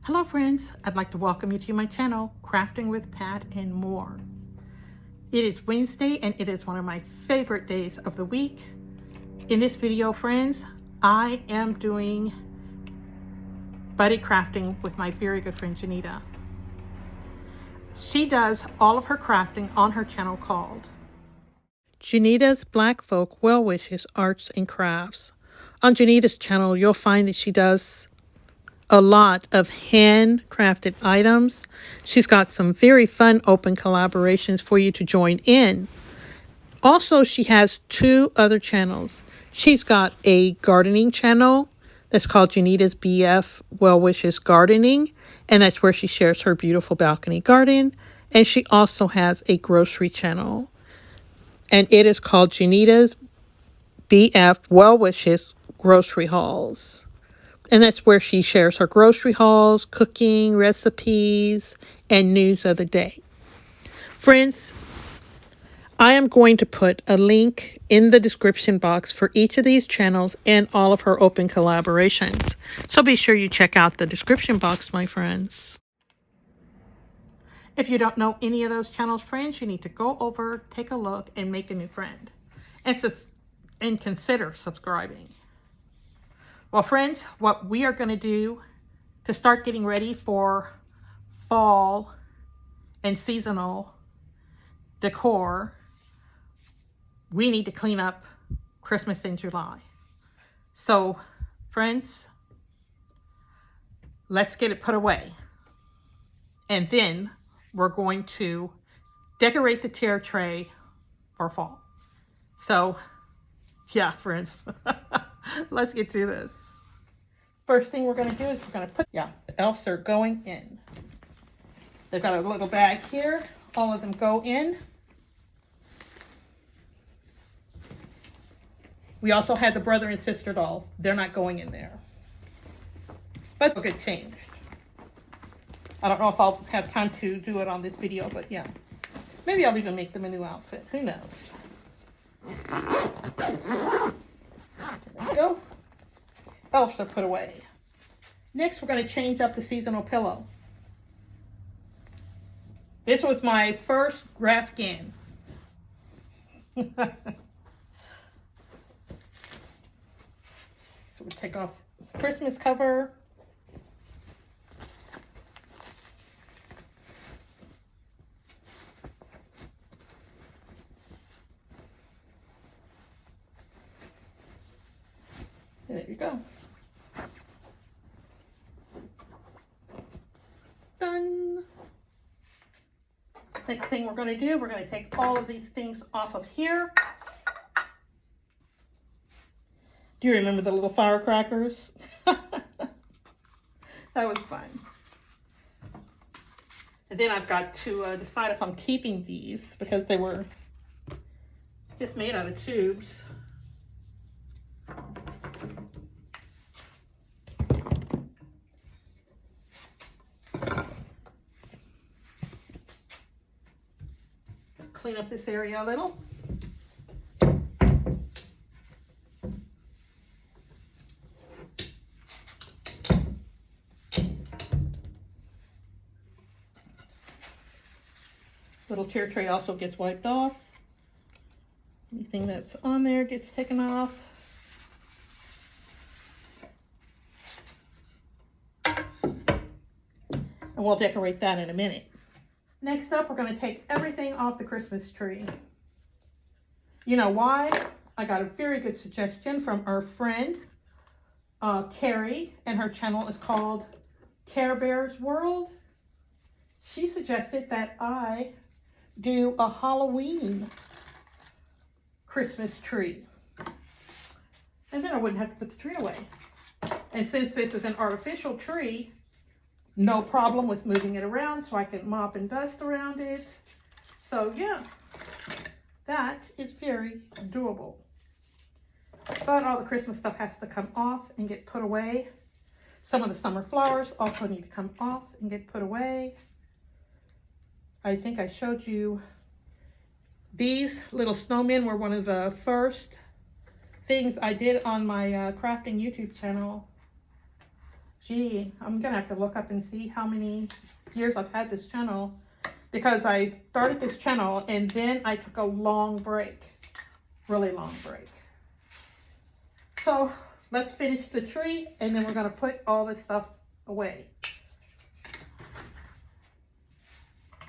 Hello friends, I'd like to welcome you to my channel, Crafting with Pat and More. It is Wednesday and it is one of my favorite days of the week. In this video, friends, I am doing buddy crafting with my very good friend Janita. She does all of her crafting on her channel called Janita's Black Folk Well Wishes Arts and Crafts. On Janita's channel, you'll find that she does a lot of handcrafted items. She's got some very fun open collaborations for you to join in. Also, she has two other channels. She's got a gardening channel that's called Janita's BF Well Wishes Gardening, and that's where she shares her beautiful balcony garden. And she also has a grocery channel, and it is called Janita's BF Well Wishes Grocery Hauls. And that's where she shares her grocery hauls, cooking, recipes, and news of the day. Friends, I am going to put a link in the description box for each of these channels and all of her open collaborations. So be sure you check out the description box, my friends. If you don't know any of those channels, friends, you need to go over, take a look, and make a new friend. And consider subscribing. Well, friends, what we are going to do to start getting ready for fall and seasonal decor, we need to clean up Christmas in July. So, friends, let's get it put away. And then we're going to decorate the tier tray for fall. So, yeah, friends, let's get to this. First thing we're going to do is we're going to put, the elves are going in. They've got a little bag here. All of them go in. We also had the brother and sister dolls. They're not going in there. But they'll get changed. I don't know if I'll have time to do it on this video, but yeah. Maybe I'll even make them a new outfit. Who knows? There we go. Elves are put away. Next, we're going to change up the seasonal pillow. This was my first Grafkin. So we take off the Christmas cover. There you go. Done. Next thing we're going to do, we're going to take all of these things off of here. Do you remember the little firecrackers? That was fun. And then I've got to decide if I'm keeping these because they were just made out of tubes. Clean up this area a little. Little tier tray also gets wiped off. Anything that's on there gets taken off. And we'll decorate that in a minute. Next up, we're going to take everything off the Christmas tree. You know why? I got a very good suggestion from our friend, Carrie, and her channel is called Care Bears World. She suggested that I do a Halloween Christmas tree. And then I wouldn't have to put the tree away. And since this is an artificial tree, no problem with moving it around, so I can mop and dust around it. So yeah, that is very doable. But all the Christmas stuff has to come off and get put away. Some of the summer flowers also need to come off and get put away. I think I showed you these little snowmen were one of the first things I did on my crafting YouTube channel. Gee, I'm gonna have to look up and see how many years I've had this channel, because I started this channel and then I took a long break, really long break. So let's finish the tree and then we're gonna put all this stuff away.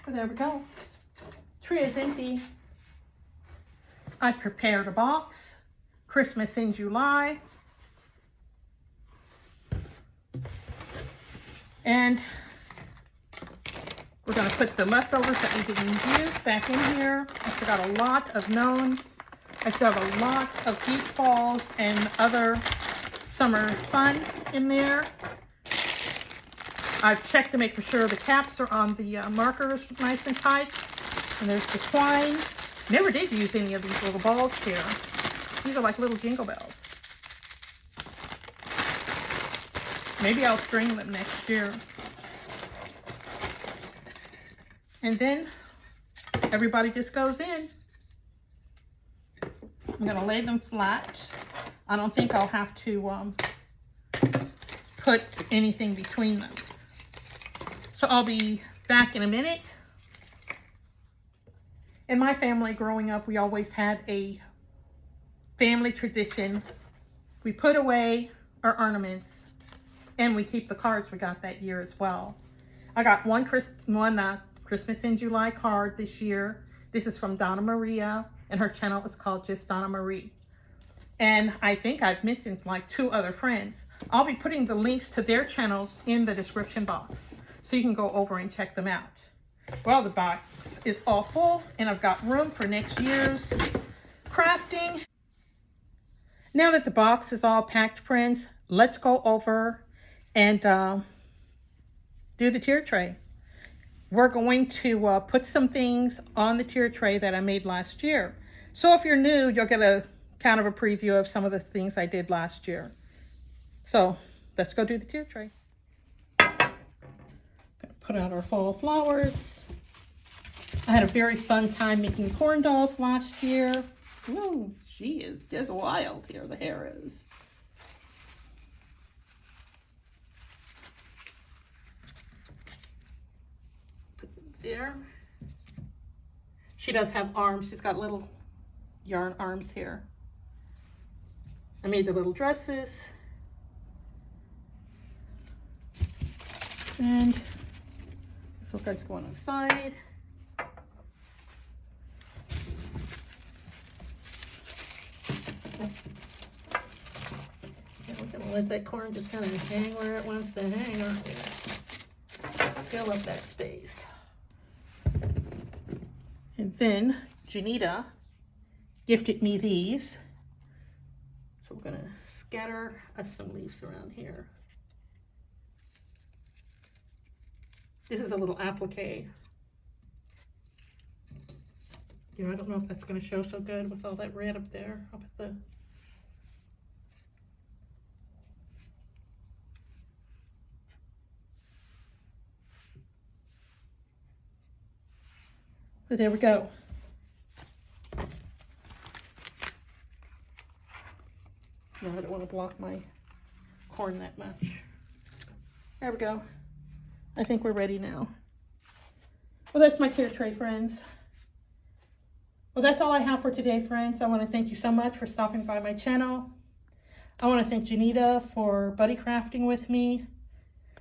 So there we go. Tree is empty. I prepared a box. Christmas in July. And we're going to put the leftovers that we didn't use back in here. I still got a lot of gnomes. I still have a lot of beach balls and other summer fun in there. I've checked to make sure the caps are on the markers nice and tight. And there's the twine. Never did use any of these little balls here. These are like little jingle bells. Maybe I'll string them next year. And then everybody just goes in. I'm gonna lay them flat. I don't think I'll have to put anything between them. So I'll be back in a minute. In my family growing up, we always had a family tradition. We put away our ornaments and we keep the cards we got that year as well. I got one Christmas in July card this year. This is from Donna Maria, and her channel is called Just Donna Marie. And I think I've mentioned like 2 other friends. I'll be putting the links to their channels in the description box, so you can go over and check them out. Well, the box is all full, and I've got room for next year's crafting. Now that the box is all packed, friends, let's go over and do the tier tray. We're going to put some things on the tier tray that I made last year. So if you're new, you'll get a kind of a preview of some of the things I did last year. So let's go do the tier tray. Put out our fall flowers. I had a very fun time making corn dolls last year. Ooh, she is just wild here, the hair is. Put them there. She does have arms. She's got little yarn arms here. I made the little dresses. And this little guy's going on the side. We're gonna let that corn just kind of hang where it wants to hang, or fill up that space. And then Janita gifted me these. So we're gonna scatter us some leaves around here. This is a little applique. You know, I don't know if that's gonna show so good with all that red up there. I'll put the so there we go. No, I don't want to block my corn that much. There we go. I think we're ready now. Well, that's my tier tray, friends. Well, that's all I have for today, friends. I want to thank you so much for stopping by my channel. I want to thank Janita for buddy crafting with me.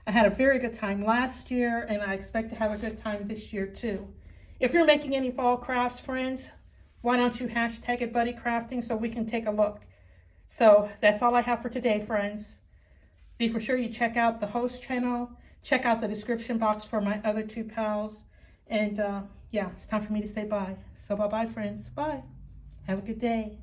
I had a very good time last year, and I expect to have a good time this year too. If you're making any fall crafts, friends, why don't you hashtag it buddy crafting so we can take a look. So that's all I have for today, friends. Be for sure you check out the host channel. Check out the description box for my other 2 pals. And yeah, it's time for me to say bye. So bye-bye, friends. Bye. Have a good day.